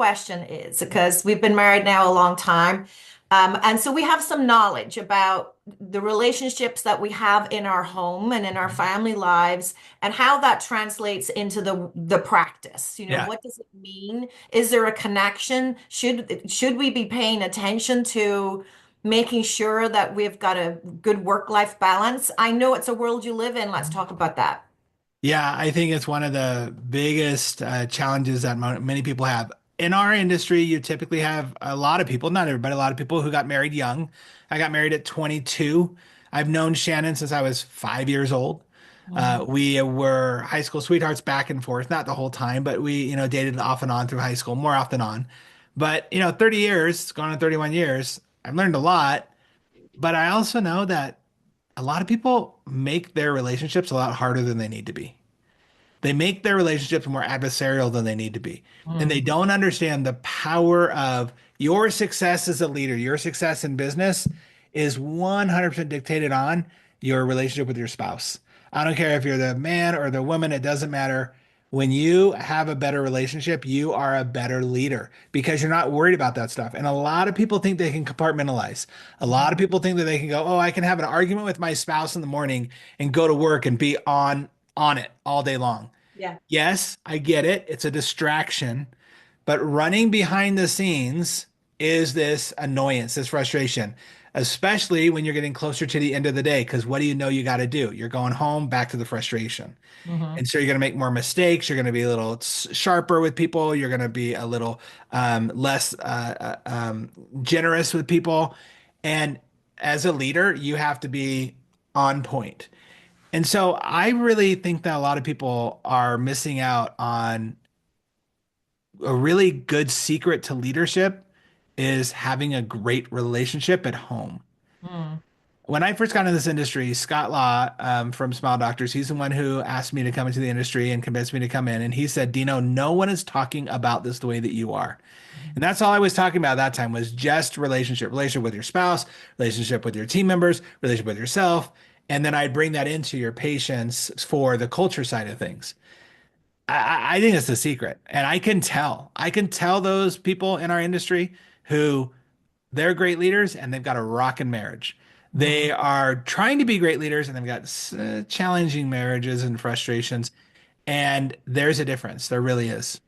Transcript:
question is, because we've been married now a long time, and so we have some knowledge about the relationships that we have in our home and in our family lives, and how that translates into the practice. Yeah. What does it mean? Is there a connection? Should we be paying attention to making sure that we've got a good work-life balance? I know it's a world you live in. Let's talk about that. Yeah, I think it's one of the biggest challenges that many people have. In our industry, you typically have a lot of people, not everybody, a lot of people who got married young. I got married at 22. I've known Shannon since I was 5 years old. Mhm. We were high school sweethearts back and forth, not the whole time, but we, dated off and on through high school, more off than on. But, 30 years, going on 31 years, I've learned a lot. But I also know that a lot of people make their relationships a lot harder than they need to be. They make their relationships more adversarial than they need to be. And they Mm. don't understand the power of your success as a leader, your success in business is 100% dictated on your relationship with your spouse. I don't care if you're the man or the woman, it doesn't matter. When you have a better relationship, you are a better leader because you're not worried about that stuff. And a lot of people think they can compartmentalize. A lot of Mhm. people think that they can go, "Oh, I can have an argument with my spouse in the morning and go to work and be on it all day long." Yeah. Yes, I get it. It's a distraction, but running behind the scenes is this annoyance, this frustration, especially when you're getting closer to the end of the day. Because what do you know you got to do? You're going home back to the frustration. Mhm. And so you're going to make more mistakes. You're going to be a little sharper with people. You're going to be a little less generous with people. And as a leader, you have to be on point. And so I really think that a lot of people are missing out on a really good secret to leadership is having a great relationship at home. Mm. When I first got into this industry, Scott Law from Smile Doctors, he's the one who asked me to come into the industry and convinced me to come in. And he said, Dino, no one is talking about this the way that you are. And that's all I was talking about at that time was just relationship with your spouse, relationship with your team members, relationship with yourself. And then I'd bring that into your patients for the culture side of things. I think it's the secret. And I can tell those people in our industry who they're great leaders and they've got a rockin' marriage. They Mhm. are trying to be great leaders and they've got challenging marriages and frustrations. And there's a difference. There really is.